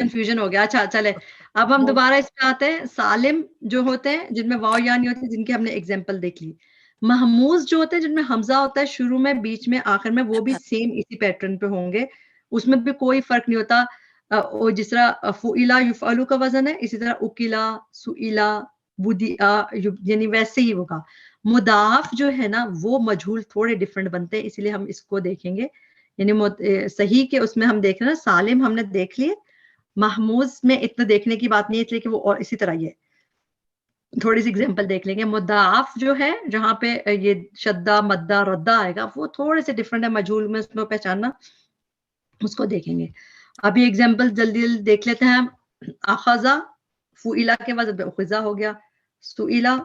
Confusion ہو گیا. اچھا چلے اب ہم دوبارہ اس پہ آتے ہیں. سالم جو ہوتے ہیں جن میں واو یا نہیں ہوتی، جن کی ہم نے اگزامپل دیکھ لی. محموز جو ہوتے ہیں جن میں حمزہ ہوتا ہے شروع میں، بیچ میں، آخر میں، وہ بھی سیم اسی پیٹرن پہ ہوں گے. اس میں بھی کوئی فرق نہیں ہوتا. جس طرح فعلا یفعلو کا وزن ہے، اسی طرح اکلا، سئلا، بدیا، یعنی ویسے ہی ہوگا. مضاف جو ہے نا وہ مجہول تھوڑے ڈفرنٹ بنتے ہیں، اسی لیے ہم اس کو دیکھیں گے. یعنی صحیح کہ اس میں ہم دیکھ رہے ہیں سالم ہم نے دیکھ لیے، محموز میں اتنا دیکھنے کی بات نہیں ہے، اس لیے کہ وہ اور اسی طرح ہی ہے. تھوڑی سی اگزامپل دیکھ لیں گے. مضاف جو ہے جہاں پہ یہ شدہ مدہ ردہ آئے گا وہ تھوڑے سے ڈفرنٹ ہے مجہول میں، اس میں پہچاننا، اس کو دیکھیں گے. ابھی اگزامپل جلدی جلدی دیکھ لیتے ہیں. اخذا فعلا کے وزن پہ اخذا ہو گیا. سئلا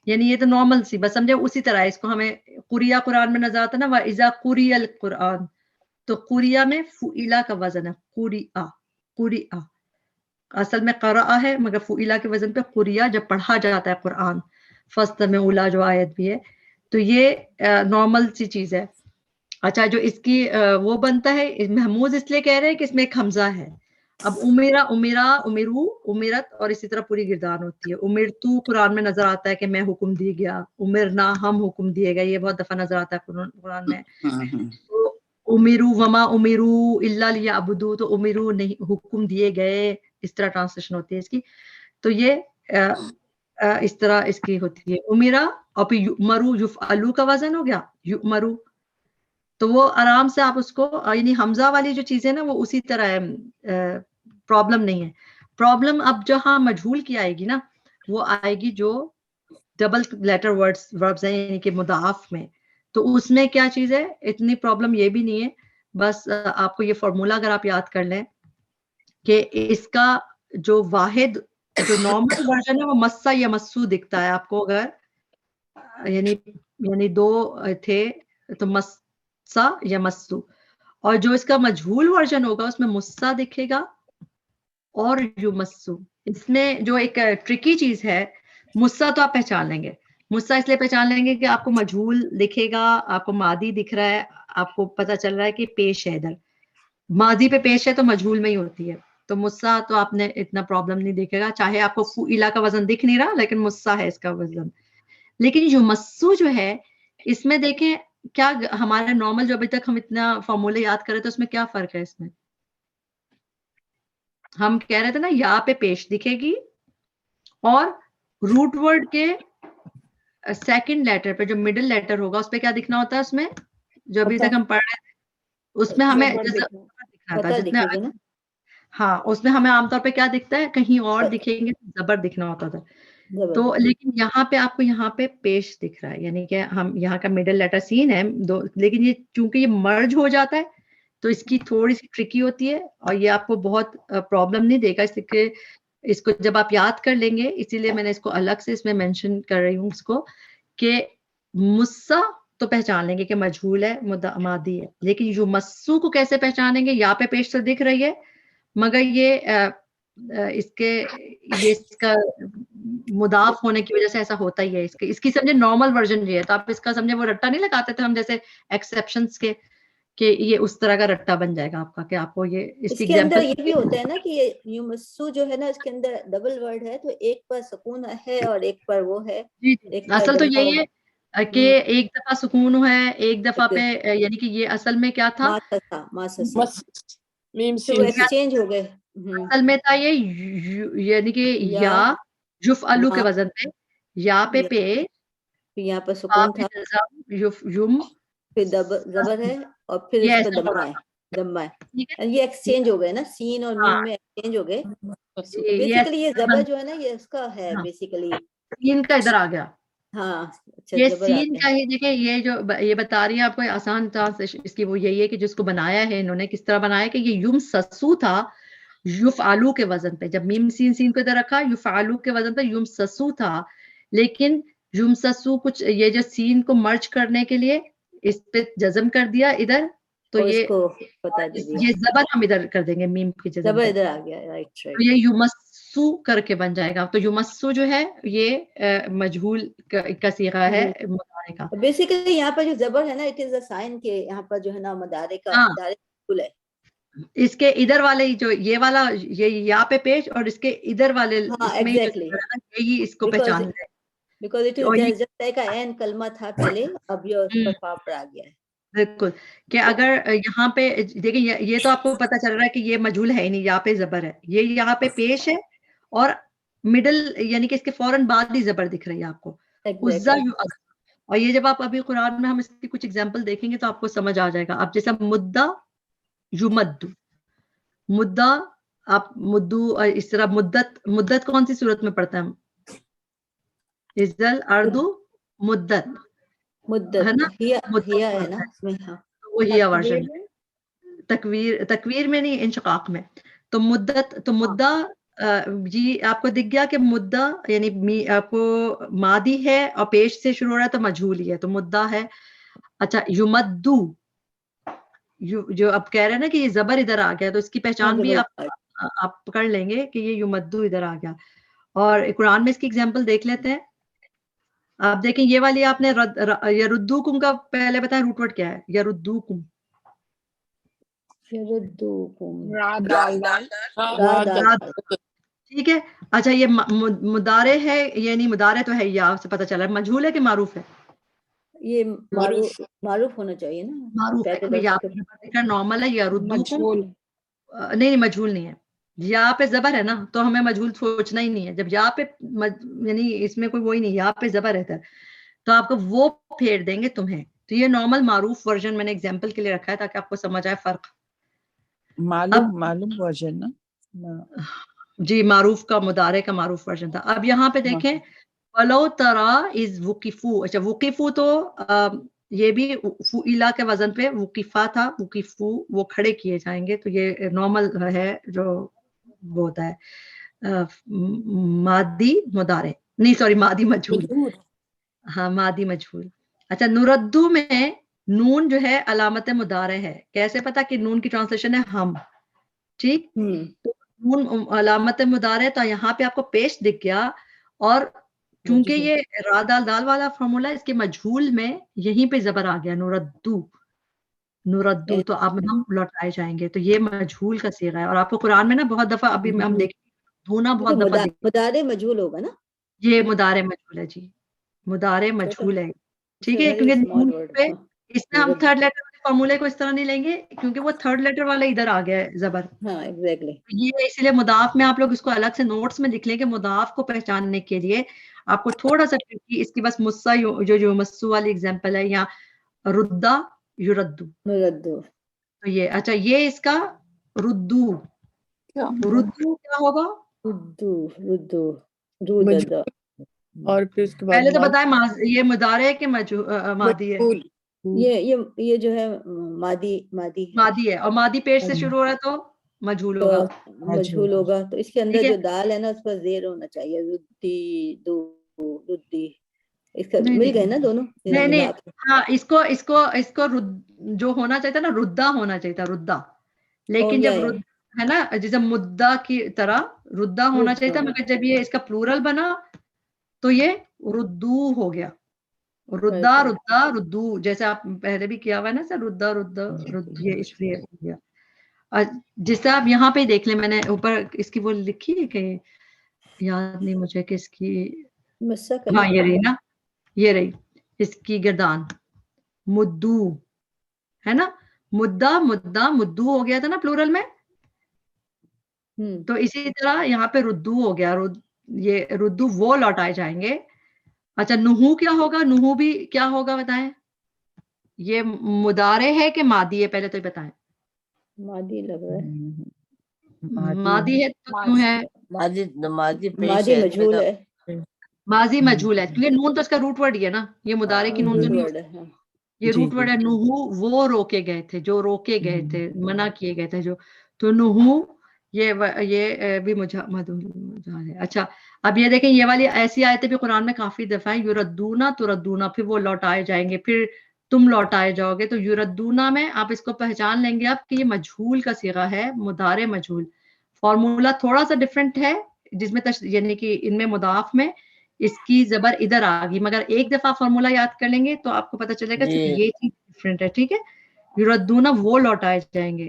یعنی یہ تو نارمل سی بس سمجھے اسی طرح ہے. اس کو ہمیں قریہ قرآن میں نظر آتا ہے نا، وَإِذَا قُرِئَ الْقُرْآنُ، تو قریہ میں فعلا کا وزن ہے قریہ. قریہ اصل میں قرأ ہے مگر فعلا کے وزن پہ قریہ جب پڑھا جاتا ہے قرآن. فَاسْتَمِعُوا لَهُ جو آیت بھی ہے، تو یہ نارمل سی چیز ہے. اچھا جو اس کی وہ بنتا ہے محموز اس لیے کہہ رہے ہیں کہ اس میں ایک حمزہ ہے. اب امیرا، امیرا، امیرو، امیرت، اور اسی طرح پوری گردان ہوتی ہے. امرتو قرآن میں نظر آتا ہے کہ میں حکم دی گیا. امرنا ہم حکم دیے گئے، یہ بہت دفعہ نظر آتا ہے قرآن میں. تو امیرو وما امیرو الا لیعبدوا، تو امیرو نہیں حکم دیے گئے، اس طرح ٹرانسلیشن ہوتی ہے اس کی. تو یہ اس طرح اس کی ہوتی ہے امیرا. اور پھر یؤمرو یفعلو کا وزن ہو گیا یؤمرو. تو وہ آرام سے آپ اس کو یعنی حمزہ والی جو چیزیں نا وہ اسی طرح ہے، پرابلم نہیں ہے. پرابلم اب جہاں مجہول کی آئے گی نا وہ آئے گی جو ڈبل لیٹر وربز ہیں یعنی کہ مضاعف میں. تو اس میں کیا چیز ہے، اتنی پرابلم یہ بھی نہیں ہے. بس آپ کو یہ فارمولا اگر آپ یاد کر لیں کہ اس کا جو واحد جو نارمل ورژن ہے وہ مسا یا مسو دکھتا ہے آپ کو. اگر یعنی دو تھے تو مسا یا مسو، اور جو اس کا مجہول ورژن ہوگا اس میں مسا دکھے گا اور یمسو. اس میں جو ایک ٹرکی چیز ہے، مسا تو آپ پہچان لیں گے. مسا اس لیے پہچان لیں گے کہ آپ کو مجہول دکھے گا، آپ کو ماضی دکھ رہا ہے، آپ کو پتا چل رہا ہے کہ پیش ہے. ادھر ماضی پہ پیش ہے تو مجہول میں ہی ہوتی ہے. تو مسا تو آپ نے اتنا پرابلم نہیں دیکھے گا، چاہے آپ کو فعلا کا وزن دکھ نہیں رہا لیکن مسا ہے اس کا وزن. لیکن یمسو جو ہے اس میں دیکھیں کیا ہمارا نارمل جو ابھی تک ہم اتنا فارمولے یاد کرے تو اس میں کیا فرق ہے. اس میں ہم کہہ رہے تھے نا یا پہ پیش دکھے گی اور روٹ ورڈ کے سیکنڈ لیٹر پہ جو مڈل لیٹر ہوگا اس پہ کیا دکھنا ہوتا ہے. اس میں جو ابھی تک ہم پڑھ رہے تھے اس میں ہمیں دکھنا تھا جتنا. ہاں اس میں ہمیں عام طور پہ کیا دکھتا ہے، کہیں اور دکھیں گے زبر دکھنا ہوتا تھا. تو لیکن یہاں پہ آپ کو یہاں پہ پیش دکھ رہا ہے، یعنی کہ ہم یہاں کا مڈل لیٹر سین ہے دو، لیکن یہ چونکہ یہ مرج ہو جاتا ہے تو اس کی تھوڑی سی ٹرکی ہوتی ہے اور یہ آپ کو بہت پرابلم نہیں دے گا. اس لیے اس کو جب آپ یاد کر لیں گے اسی لیے میں نے اس کو الگ سے اس میں مینشن کر رہی ہوں اس کو کہ مسا تو پہچان لیں گے کہ مجہول ہے مادی ہے. لیکن جو مسو کو کیسے پہچانیں گے، یہاں پہ پیش تو دکھ رہی ہے مگر یہ اس کا مضاف ہونے کی وجہ سے ایسا ہوتا ہی ہے. اس کی سمجھے نارمل ورژن یہ ہے. تو آپ اس کا سمجھے وہ رٹا نہیں لگاتے تھے ہم جیسے ایکسیپشنز کے کہ یہ اس طرح کا رٹا بن جائے گا آپ کا کہ آپ کو یہ اس کے اندر یہ بھی ہوتا ہے نا کہ یہ یمسو جو ہے نا اس کے اندر ڈبل ورڈ ہے، تو ایک پر سکون ہے اور ایک پر وہ ہے. اصل تو یہی ہے کہ ایک دفعہ سکون ہے ایک دفعہ پہ، یعنی کہ یہ اصل میں کیا تھا، ایکسچینج ہو گئے. اصل میں تھا یہ یعنی کہ یا یفعلو کے وزن پہ یا پہ پیش، یہاں پر سکون تھا، یم پھر زبر ہے اور پھر اس پہ دمہ ہے. یہ ایکسچینج ہو گئے نا، سین اور میم میں ایکسچینج ہو گئے. بیسیکلی یہ زبر جو ہے نا یہ اس کا ہے بیسیکلی سین کا ادھر آ گیا. ہاں یہ سین کا ہی دیکھیں، یہ جو یہ بتا رہی ہے آپ کو آسان ٹرانسلیشن اس کی وہ یہی ہے کہ جس کو بنایا ہے انہوں نے کس طرح بنایا کہ یہ یم سسو تھا یفعلو کے وزن پہ. جب میم سین کو ادھر رکھا یفعلو کے وزن پہ یم سسو تھا، لیکن یم سسو کچھ یہ جو سین کو مرج کرنے کے لیے اس پہ جزم کر دیا ادھر، تو یہ زبر ہم ادھر کر دیں گے میم کی جزم زبر ادھر آ گیا. تو یہ یمسو کر کے بن جائے گا. تو یمسو جو ہے یہ مجہول کا صیغہ ہے مضارع کا. بیسیکلی یہاں پر جو زبر ہے نا اٹ از اے سائن کہ یہاں پر جو ہے نا مضارع کا مضارع ہے. اس کے ادھر والے جو یہ والا یہ یہاں پہ پیش اور اس کے ادھر والے اس میں یہی اس کو پہچان ہے because it is just like a n کلمہ تھا پہلے اب یہ اس پر فا پڑا گیا ہے. بالکل کہ اگر یہاں پہ دیکھیں یہ تو آپ کو پتا چل رہا ہے کہ یہ مجھول ہے ہی نہیں, یہاں پہ زبر ہے, یہ یہاں پہ پیش ہے اور مڈل یعنی کہ اس کے فوراً بعد بھی زبر دکھ رہی ہے آپ کو. اور یہ جب آپ ابھی قرآن میں ہم اس کی کچھ ایگزامپل دیکھیں گے تو آپ کو سمجھ آ جائے گا. اب جیسا مدہ یمدو, مدہ آپ مدو, اس طرح مدت کون سی صورت میں پڑھتا ہے؟ ازل اردو مدت ہے نا, وہی ورژن تکویر میں نہیں, انشقاق میں. تو مدت تو مدہ جی آپ کو دکھ گیا کہ مدہ یعنی آپ کو ماضی ہے اور پیش سے شروع ہو رہا ہے تو مجھول ہی ہے, تو مدہ ہے. اچھا یمدو جو اب کہہ رہے ہیں نا کہ یہ زبر ادھر آ گیا تو اس کی پہچان بھی آپ پکڑ لیں گے کہ یہ یمدو ادھر آ گیا. اور قرآن میں اس کی ایگزامپل دیکھ لیتے ہیں. آپ دیکھیں یہ والی آپ نے یردوکم کا پہلے بتایا روٹ ورڈ کیا ہے؟ یردوکم ٹھیک ہے. اچھا یہ مدارے ہے یعنی مدارے تو ہے, یا سے پتہ چلا ہے مجھول ہے کہ معروف ہے؟ یہ معروف ہونا چاہیے نا, معروف ہے, نارمل ہے. یردوکم نہیں مجھول نہیں ہے, یہاں پہ زبر ہے نا تو ہمیں مجھول سوچنا ہی نہیں ہے. جب یہاں پہ یعنی اس میں کوئی وہی نہیں, یہاں پہ زبر رہتا ہے تو آپ کو وہ پھیر دیں گے تمہیں. تو یہ نارمل معروف ورژن میں نے ایگزامپل کے لیے رکھا ہے تاکہ آپ کو سمجھ آئے فرق. معلوم ورژن نا جی, معروف کا مدارے کا معروف ورژن تھا. اب یہاں پہ دیکھیں ولو ترا از وقفو. اچھا وقفو تو یہ بھی فعلا کے وزن پہ وقفا تھا, وقفو وہ کھڑے کیے جائیں گے. تو یہ نارمل ہے جو وہ ہوتا ہے مادی مدارے, نہیں سوری مادی مجھول. ہاں مادی مجھول. اچھا نردو میں نون جو ہے علامت مدارے ہے. کیسے پتا کہ نون کی ٹرانسلیشن ہے ہم, ٹھیک. نون علامت مدارے تو یہاں پہ آپ کو پیش دکھ گیا, اور چونکہ یہ را دال دال والا فارمولا اس کے مجھول میں یہیں پہ زبر آ گیا نردو نردو, تو اب ہم لوٹائے جائیں گے. تو یہ مجھول کا صیغہ ہے. اور آپ کو قرآن میں نا بہت دفعہ ابھی ہم دیکھیں دھونا بہت دفعہ مدارے مجھول ہوگا نا, یہ مدارے مجھول ہے. جی مدارے مجھول ہے, ٹھیک ہے. کیونکہ اس میں ہم تھرڈ لیٹر والے فارمولے کو اس طرح نہیں لیں گے کیونکہ وہ تھرڈ لیٹر والا ادھر آ گیا ہے زبر. ہاں ایگزیکٹلی. یہ اس لیے مضاف میں آپ لوگ اس کو الگ سے نوٹس میں لکھ لیں کہ مضاف کو پہچاننے کے لیے آپ کو تھوڑا سا اس کی بس مسا جو مسو والی ایگزامپل ہے, یا ردا یردو تو یہ. اچھا یہ اس کا ردو کیا ہوگا؟ اور پھر اس کے بعد پہلے تو بتائیں یہ مضارع ہے کہ ماضی ہے؟ یہ جو ہے مادی ہے, اور مادی پیش سے شروع ہو رہا ہے تو مجھول ہوگا. تو اس کے اندر جو دال ہے نا اس پر زیر ہونا چاہیے. ردی اس کا مل گئے نا دونوں. نہیں ہاں اس کو جو ہونا چاہیے نا ردا ہونا چاہیے تھا, ردا. لیکن جب ہے نا جیسے مدہ کی طرح ردا ہونا چاہیے تھا, مگر جب یہ اس کا پلورل بنا تو یہ ردو ہو گیا. ردا ردا ردو, جیسے آپ پہلے بھی کیا ہوا ہے نا سر, ردا ردا یہ اس لیے ہو گیا. جس سے آپ یہاں پہ دیکھ لیں, میں نے اوپر اس کی وہ لکھی ہے کہ یاد نہیں مجھے کہ اس کی, ہاں یہ رہی نا, یہ رہی اس کی گردان مدو ہے نا, مدہ مدہ مدو ہو گیا تھا نا پلورل میں. تو اسی طرح یہاں پہ ردو ہو گیا, یہ ردو وہ لوٹائے جائیں گے. اچھا نحو کیا ہوگا؟ نحو بھی کیا ہوگا بتائیں؟ یہ مدارے ہے کہ مادی ہے؟ پہلے تو یہ بتائیں. مادی لگ رہا ہے. مادی ہے تو کیوں ہے؟ مادی مجھول ہے. ماضی مجھول ہے کیونکہ نون تو اس کا روٹ ورڈ ہی ہے نا, یہ مدارے کی نون تو نہیں, یہ روٹ ورڈ ہے. نحو وہ روکے گئے تھے, جو روکے گئے تھے, منع کیے گئے تھے جو. تو نحو یہ بھی ہے. اچھا اب یہ دیکھیں, یہ والی ایسی آیتیں بھی قرآن میں کافی دفعہ ہیں. یردونا تردونا, پھر وہ لوٹائے جائیں گے, پھر تم لوٹائے جاؤ گے. تو یردونا میں آپ اس کو پہچان لیں گے آپ کہ یہ مجھول کا صیغہ ہے, مضارع مجھول. فارمولا تھوڑا سا ڈفرینٹ ہے, جس میں یعنی کہ ان میں مضاف میں اس کی زبر ادھر آ گئی, مگر ایک دفعہ فارمولا یاد کر لیں گے تو آپ کو پتہ چلے گا صرف یہ چیز ڈفرینٹ ہے. ٹھیک ہے, یردونا وہ لوٹائے جائیں گے.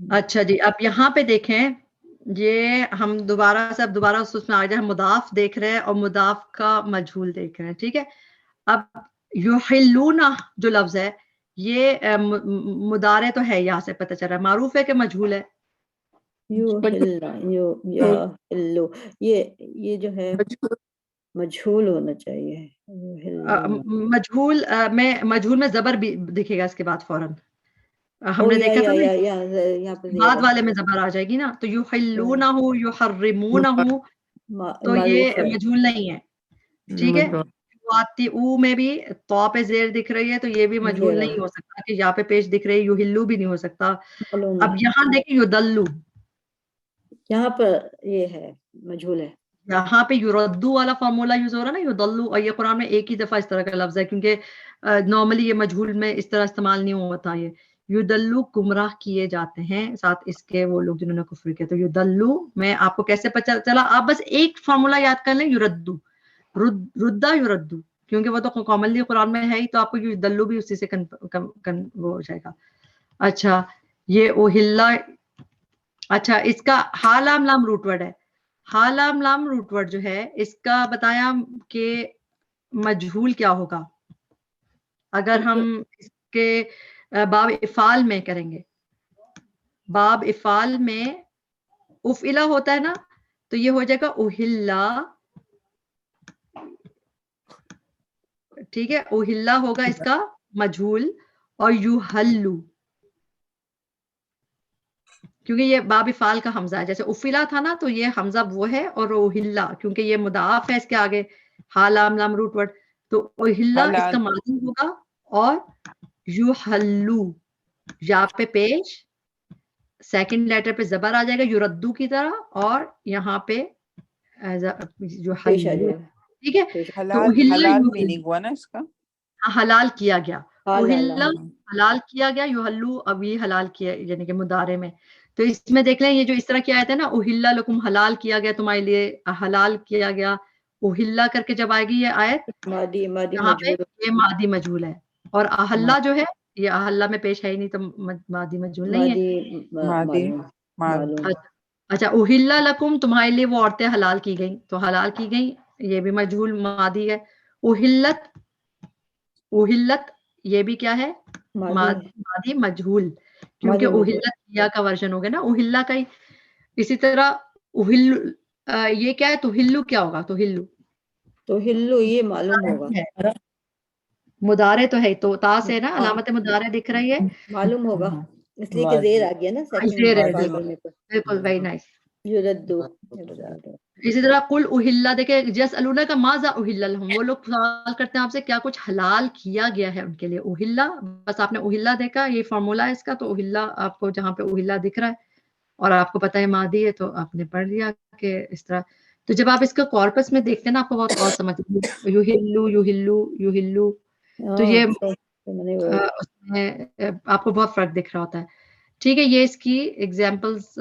اچھا جی، اب یہاں پہ دیکھیں، یہ ہم دوبارہ اس میں آ جائے، ہم مضاف دیکھ رہے ہیں اور مضاف کا مجہول دیکھ رہے ہیں، ٹھیک ہے. اب یحلون جو لفظ ہے یہ مضارع تو ہے، یہاں سے پتہ چل رہا ہے، معروف ہے کہ مجہول ہے؟ یہ جو ہے مجہول ہونا چاہیے. مجہول میں زبر بھی دکھے گا اس کے بعد فوراً. ہم نے دیکھا تھا یہاں پہ بعد والے میں زبر آ جائے گی نا، تو یحلونہ یحرمونہ تو یہ مجہول نہیں ہے، ٹھیک ہے. او میں بھی تو پہ زیر دکھ رہی ہے تو یہ بھی مجہول نہیں ہو سکتا کہ یہاں پہ پیش دکھ رہی ہے، یحلو بھی نہیں ہو سکتا. اب یہاں دیکھیں یدلو، یہاں پر یہ ہے مجہول ہے. یہاں پہ یردو والا فارمولا یوز ہو رہا ہے نا، یدلو، اور یہ قرآن میں ایک ہی دفعہ اس طرح کا لفظ ہے، کیونکہ نارملی یہ مجہول میں اس طرح استعمال نہیں ہوتا. یہ یدلو گمراہ کیے جاتے ہیں، ساتھ اس کے وہ لوگ جنہوں نے کفر کیا. تو یدلو میں آپ کو کیسے پتا چلا، آپ بس ایک فارمولا یاد کر لیں، یردو، ردہ یردو، کیونکہ وہ تو کامنلی قرآن میں ہے ہی، تو آپ کو یدلو بھی اسی سے وہ ہو جائے گا. اچھا یہ اوہلا، اچھا اس کا ہا لام لام روٹ ورڈ ہے. ہا لام لام روٹ ورڈ جو ہے اس کا بتایا کہ مجہول کیا ہوگا اگر ہم اس کے باب افعال میں کریں گے. باب افعال میں افعلا ہوتا ہے نا، تو یہ ہو جائے گا اوہلا، ٹھیک ہے. اوہلا ہوگا اس کا مجہول، اور یوہلو کیونکہ یہ باب افعال کا حمزہ ہے، جیسے افعلا تھا نا تو یہ حمزہ وہ ہے، اور اوہلا کیونکہ یہ مضاف ہے اس کے آگے، ہا لام لام روٹ ورڈ، تو اوہلا اس کا ماضی ہوگا، اور یوہلو یا پہ پیش سیکنڈ لیٹر پہ زبر آ جائے گا یردو کی طرح، اور یہاں پہ یوہلو، ٹھیک ہے. تو حلال میننگ ہوا نا اس کا، حلال کیا گیا، اوہلا حلال کیا گیا، یوہلو ابھی حلال کیا، یعنی کہ مضارع میں. تو اس میں دیکھ لیں یہ جو اس طرح کی آیت ہے نا، اوہلا لکم حلال کیا گیا تمہارے لیے، حلال کیا گیا، اوہلا کر کے جب آئے گی یہ آیت، یہاں پہ یہ مادی مجہول ہے، اور احلہ جو ہے یہ احلہ میں پیش ہے ہی نہیں، تو مادی مجہول نہیں ہے. اچھا اوہلا لکم تمہارے لیے وہ عورتیں حلال کی گئیں، تو حلال کی گئیں یہ بھی مجہول مادی ہے. اوہلت، اوہلت یہ بھی کیا ہے، مادی مجہول، کیونکہ اوہلت یا کا ورژن ہو گیا نا اوہلا کا ہی. اسی طرح اوہلو یہ کیا ہے، توہلو کیا ہوگا، توہلو یہ معلوم ہوگا، مضارع تو ہے، تو تا سے نا علامت مضارع دکھ رہی ہے، معلوم ہوگا اس لیے کہ زیر آ گیا نا بالکل، ویری نائس. یردو. اسی طرح قل اوہلا، دیکھیں یسألونک کا ماذا اوہل لہم، وہ لوگ سوال کرتے ہیں آپ سے کیا کچھ حلال کیا گیا ہے ان کے لیے. اوہلا، بس آپ نے اوہلا دیکھا، یہ فارمولا ہے اس کا، تو اوہلا آپ کو جہاں پہ اوہلا دکھ رہا ہے اور آپ کو پتہ ہے ماضی ہے تو آپ نے پڑھ لیا کہ اس طرح. تو جب آپ اس کا کارپس میں دیکھتے ہیں نا آپ کو بہت اور سمجھ یوہلو یوہلو یوہلو، تو یہ اس میں آپ کو بہت فرق دکھ رہا ہوتا ہے. ٹھیک ہے، یہ اس کی ایگزامپلز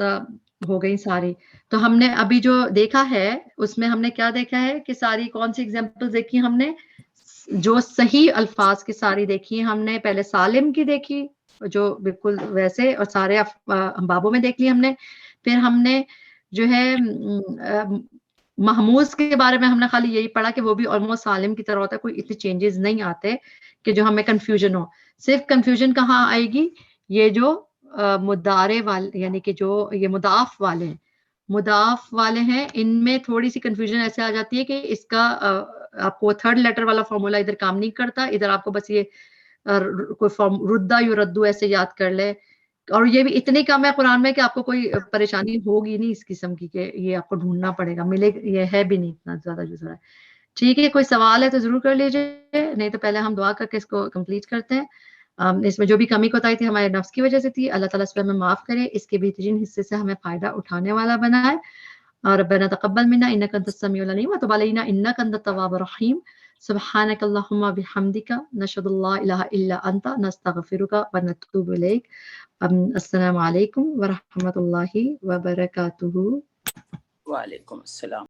ہو گئی ساری. تو ہم نے ابھی جو دیکھا ہے اس میں ہم نے کیا دیکھا ہے کہ ساری کون سی ایگزامپلز دیکھی ہم نے، جو صحیح الفاظ کی ساری دیکھی ہم نے. پہلے سالم کی دیکھی جو بالکل ویسے، اور سارے بابوں میں دیکھ لی ہم نے. پھر ہم نے جو ہے محموز کے بارے میں ہم نے خالی یہی پڑھا کہ وہ بھی آلموسٹ سالم کی طرح ہوتا ہے، کوئی اتنے چینجز نہیں آتے کہ جو ہمیں کنفیوژن ہو. صرف کنفیوژن کہاں آئے گی، یہ جو مضارع والے یعنی کہ جو یہ مضاف والے ہیں، مضاف والے ہیں ان میں تھوڑی سی کنفیوژن ایسے آ جاتی ہے کہ اس کا آپ کو تھرڈ لیٹر والا فارمولا ادھر کام نہیں کرتا، ادھر آپ کو بس یہ کوئی فارم ردہ یردو ایسے یاد کر لے. اور یہ بھی اتنی کم ہے قرآن میں کہ آپ کو کوئی پریشانی ہوگی نہیں اس قسم کی کہ یہ آپ کو ڈھونڈنا پڑے گا، ملے یہ ہے بھی نہیں اتنا زیادہ جو ذرا. ٹھیک ہے، کوئی سوال ہے تو ضرور کر لیجیے، نہیں تو پہلے ہم دعا کر کے اس کو کمپلیٹ کرتے ہیں. اس میں جو بھی کمی کوتاہی تھی ہمارے نفس کی وجہ سے تھی، اللہ تعالیٰ اس پہ ہمیں معاف کرے، اس کے بہترین حصے سے ہمیں فائدہ اٹھانے والا بنائے. ربنا تقبل منا انك انت السميع العليم وتب علينا انك انت التواب الرحيم. سبحانك اللهم وبحمدك نشهد ان لا اله الا انت نستغفرك ونتوب اليك. السلام علیکم ورحمۃ اللہ وبرکاتہ. وعلیکم السلام.